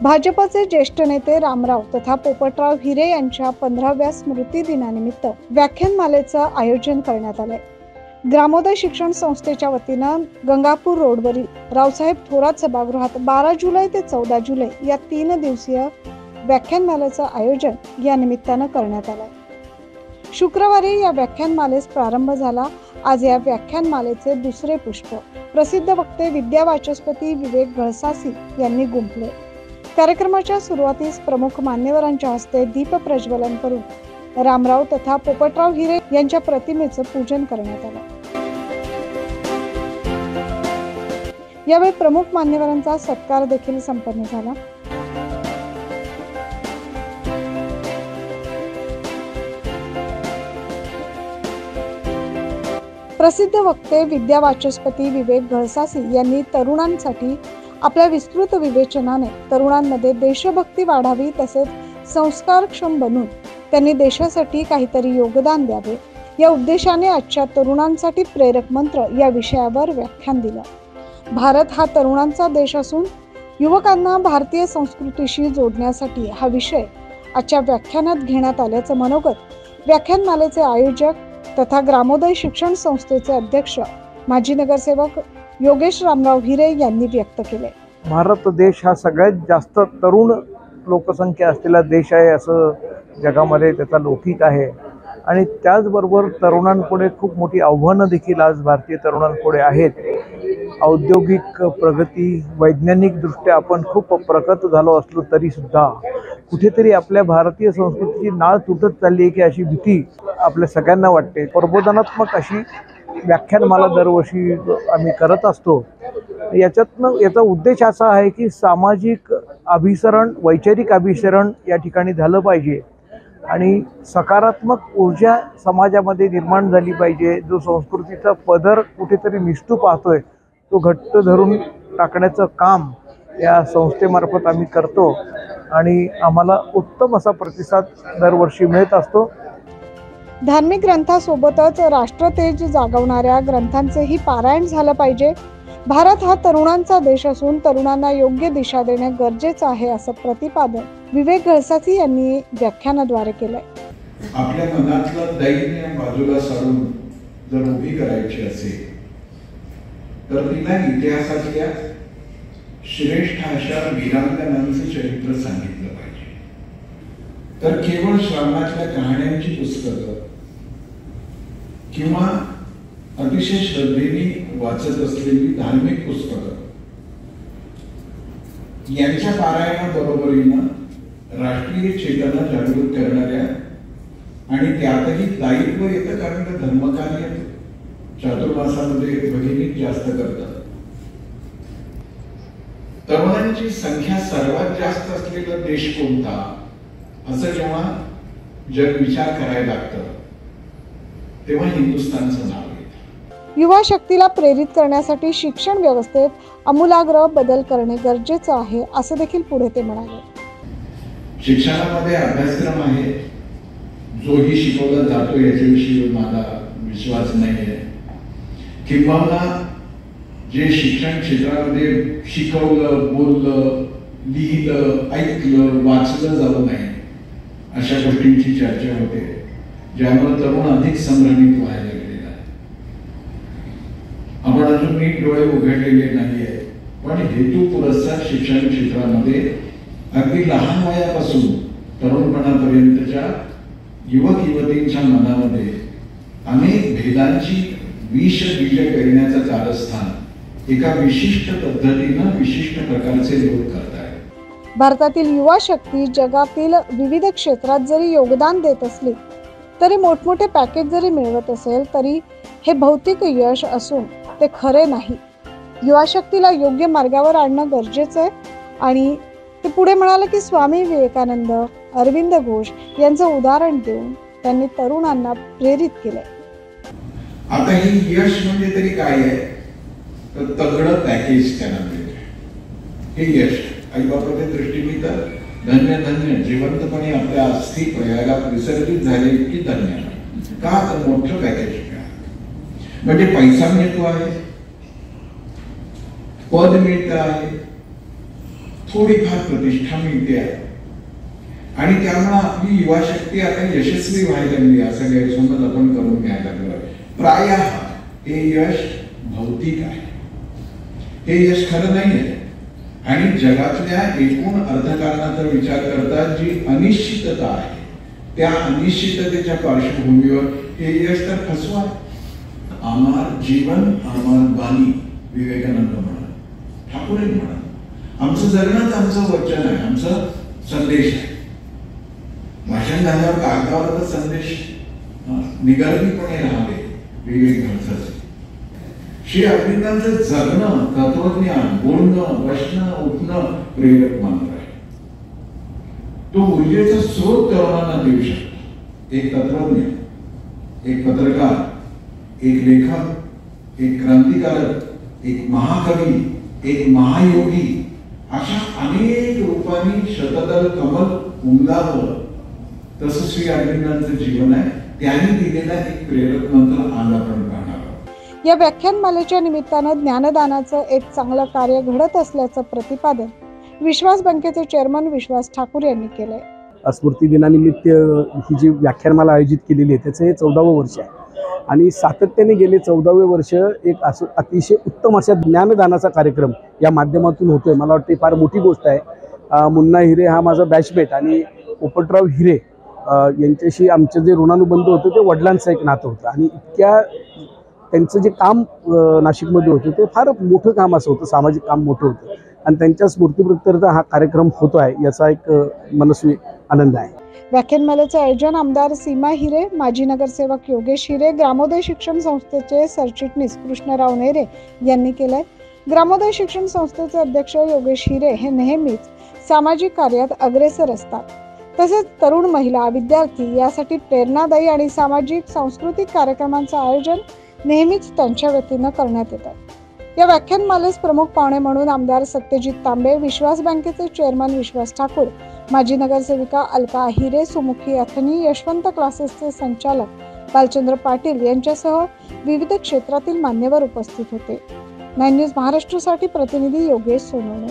भाजपचे ज्येष्ठ नेते रामराव तथा पोपटराव हिरे यांच्या 15व्या स्मृती दिनानिमित्त व्याख्यानमालेचं आयोजन करण्यात आलंय। ग्रामोदय शिक्षण संस्थेच्या वतीनं गंगापूर रोडवरील रावसाहेब थोरात सभागृहात 12 जुलै ते 14 जुलै या 3 दिवसीय व्याख्यानमालेचं आयोजन या निमित्तानं करण्यात आलंय। शुक्रवारी या व्याख्यानमालेस प्रारंभ झाला। आज या व्याख्यानमालेचे दुसरे पुष्प प्रसिद्ध वक्ते विद्यावाचस्पती विवेक गळसासी यांनी गुंफले। कार्यक्रमाच्या सुरुवातीस प्रमुख मान्यवरांच्या हस्ते दीप प्रज्वलन करून रामराव तथा पोपटराव हिरे यांच्या प्रतिमेचं पूजन करण्यात आलं। यावेळी प्रमुख मान्यवरांचा सत्कार देखील संपन्न झाला। प्रसिद्ध वक्ते विद्यावाचस्पती विवेक गळसासी यांनी तरुणांसाठी आपल्या विस्तृत विवेचनाने तरुणांमध्ये देशभक्ती वाढावी तसेच संस्कारक्षम बनून त्यांनी देशासाठी काहीतरी योगदान द्यावे या उद्देशाने आजच्या तरुणांसाठी प्रेरक मंत्र या विषयावर व्याख्यान दिलं। भारत हा तरुणांचा देश असून युवकांना भारतीय संस्कृतीशी जोडण्यासाठी हा विषय आजच्या व्याख्यानात घेण्यात आल्याचं मनोगत व्याख्यानमालेचे आयोजक तथा ग्रामोदय शिक्षण संस्थेचे अध्यक्ष माजी नगरसेवक योगेश रामराव हिरे यांनी व्यक्त केले। भारत देश हा सगळ्यात जास्त तरुण लोकसंख्या असलेला देश आहे असं जगामध्ये त्याचा लौकिक आहे आणि त्याचबरोबर तरुणांपुढे खूप मोठी आव्हानं देखील आज भारतीय तरुणांपुढे आहेत। औद्योगिक प्रगती वैज्ञानिक दृष्ट्या आपण खूप प्रगत झालो असलो तरी सुद्धा कुठेतरी आपल्या भारतीय संस्कृतीची नाळ तुटत चालली आहे की अशी भीती आपल्या सगळ्यांना वाटते। प्रबोधनात्मक अशी व्याख्यानमाला दरवर्षी आम्ही करत असतो। याचा उद्देश असा आहे की सामाजिक अभिसरण वैचारिक अभिसरण या ठिकाणी झालं पाहिजे आणि सकारात्मक ऊर्जा समाजामध्ये निर्माण झाली पाहिजे। जो संस्कृतीचा पदर कुठेतरी निसटू पाहतोय तो घट्ट धरून टाकण्याचं काम या संस्थेमार्फत आम्ही करतो आणि आम्हाला उत्तम असा प्रतिसाद दरवर्षी मिळत असतो। धार्मिक ग्रंथासोबतच राष्ट्रतेज जागवणाऱ्या ग्रंथांचेही पारायण झालं पाहिजे। भारत हा तरुणांचा देश असून तरुणांना योग्य दिशा देणे गरजेचं आहे असं प्रतिपादन विवेक गळसासी यांनी व्याख्यानाद्वारे केलंय। आपल्या मनातलं दैन्य बाजूला सारून जर उभी करायची असेल तर तिला इतिहासातल्या श्रेष्ठ अशा वीरांगनांचं चरित्र सांगितलं पाहिजे। तर केवळ श्रावणातल्या कहाण्यांची पुस्तकं किंवा अतिशय श्रद्धेने वाचत असलेली धार्मिक पुस्तकं यांच्या पारायणाबरोबरीनं राष्ट्रीय चेतना जागृत करणाऱ्या आणि त्यातही दायित्व येतं कारण ते धर्मकार्य चातुर्मासामध्ये भगिनी जास्त करतात। तरुणांची संख्या सर्वात जास्त असलेला देश कोणता असं जेव्हा जग विचार करायला लागतं तेव्हा हिंदुस्थानचं नाव येतं। युवा शक्तीला प्रेरित करण्यासाठी शिक्षण व्यवस्थेत आमूलाग्र बदल करणे गरजेचं आहे असं देखील पुढे ते म्हणाले। शिक्षणामध्ये अभ्यासक्रम आहे जोही शिकवला जातो याच्याविषयी मला विश्वास नाहीये किंवा जे शिक्षण क्षेत्रामध्ये शिकवलं बोललं लिहिलं ऐकलं वाचलं जाऊ नये अशा गोष्टींची चर्चा होते ज्यामुळे तरुण अधिक संभ्रमित व्हायला गेलेला आहे। आपण अजून नीट डोळे उघडलेले नाहीये पण हेतू पुरस्कार शिक्षण क्षेत्रामध्ये अगदी लहान वयापासून तरुणपणापर्यंतच्या युवक युवतींच्या मनामध्ये अनेक भेदांची विष बीज पेरण्याचं कारस्थान एका विशिष्ट पद्धतीनं विशिष्ट प्रकारचे लोक करत आहेत। भारतातील युवा शक्ती जगातील विविध क्षेत्रात जरी योगदान देत असली तरी मोठमोठे पॅकेज जरी मिळवत असेल तरी हे भौतिक यश असून ते खरे नाही। युवा शक्तीला योग्य मार्गावर आणणं गरजेचं आहे आणि ते पुढे म्हणाले की स्वामी विवेकानंद अरविंद घोष यांचं उदाहरण देऊन त्यांनी तरुणांना प्रेरित केलंय। आता ही यश म्हणजे तरी काय आहे तर तगडं पॅकेज त्यांना मिळते हे यश। आई बापाच्या दृष्टीने तर धन्य धन्य जिवंतपणे आपल्या अस्थि प्रयागात विसर्जित झाले की धन्य का तर मोठं पॅकेज मिळालं म्हणजे पैसा मिळतो आहे पद मिळतं आहे थोडीफार प्रतिष्ठा मिळते आहे आणि त्यामुळे आपली युवा शक्ती आता यशस्वी व्हायला लागली असं गैरसमज आपण करून घ्यायला लागलोय. प्रायः हे यश भौतिक आहे, हे यश खरं नाही आहे. आणि जगातल्या एकूण अर्थकारणाचा विचार करता जी अनिश्चितता आहे त्या अनिश्चिततेच्या पार्श्वभूमीवर हे यश तर फसवा आहे. आम्हार जीवन आम्हार बानी विवेकानंद म्हणा, ठाकूरे म्हणा, आमचं जगणंच आमचं वचन आहे, आमचं संदेश आहे. भाषण झाल्यावर कागदावर तर संदेश निगर्वीपणे राहावे विवेक घडचं. श्री अरविंदांचं जगणं, तत्वज्ञान, बोलणं, बसणं, उठणं प्रेरक मंत्र आहे. तो ऊर्जेचा स्रोत तरुणांना देऊ शकतो. एक तत्वज्ञ, एक पत्रकार, एक लेखक, एक क्रांतिकारक, एक महाकवी, एक महायोगी अशा अनेक रूपांनी शतदल कमल उमलावं तसं श्री अरविंदांचं जीवन आहे. त्यांनी दिलेला एक प्रेरक मंत्र आज आपण पाहणार आहोत. या व्याख्यानमालेच्या निमित्तानं ज्ञानदानाचं एक चांगलं कार्य घडत असल्याचं प्रतिपादन विश्वास बँकेचे चेअरमन विश्वास ठाकूर यांनी केलंय. स्मृती दिनानिमित्त ही जी व्याख्यानमाला आयोजित केलेली आहे त्याचं हे 14वं वर्ष आहे आणि सातत्याने गेले 14वे वर्ष एक असं अतिशय उत्तम अशा ज्ञानदानाचा कार्यक्रम या माध्यमातून होतोय. मला वाटते फार मोठी गोष्ट आहे. मुन्ना हिरे हा माझा बॅचमेट आणि पोपटराव हिरे यांच्याशी आमचं जे ऋणानुबंध होतं ते वडिलांचं एक नातं होतं आणि इतक्या त्यांचं जे काम नाशिकमध्ये होतं ते फार मोठं काम असं होतं, सामाजिक काम मोठं होतं आणि त्यांच्या स्मृतीप्रित्यर्थ हा कार्यक्रम होतो आहे याचा एक मनस्वी आनंद आहे. व्याख्यानमालेचे आयोजन आमदार सीमा हिरे, माजी नगरसेवक योगेश हिरे, ग्रामोदय शिक्षण संस्थेचे सरचिटणीस कृष्णराव नेरे यांनी केलंय. ग्रामोदय शिक्षण संस्थेचे अध्यक्ष योगेश हिरे हे नेहमीच सामाजिक कार्यात अग्रेसर असतात. तसेच तरुण महिला, विद्यार्थी यासाठी प्रेरणादायी आणि सामाजिक सांस्कृतिक कार्यक्रमांचं आयोजन नेहमीच त्यांच्या वतीनं करण्यात येतं. या व्याख्यानमालेस प्रमुख पाहुणे म्हणून आमदार सत्यजित तांबे, विश्वास बँकेचे चेअरमन विश्वास ठाकूर, माजी नगरसेविका अलका हिरे, सुमुखी अथनी, यशवंत क्लासेसचे संचालक बालचंद्र पाटील यांच्यासह विविध क्षेत्रातील मान्यवर उपस्थित होते. 9 न्यूज महाराष्ट्रासाठी प्रतिनिधी योगेश सोनवणे.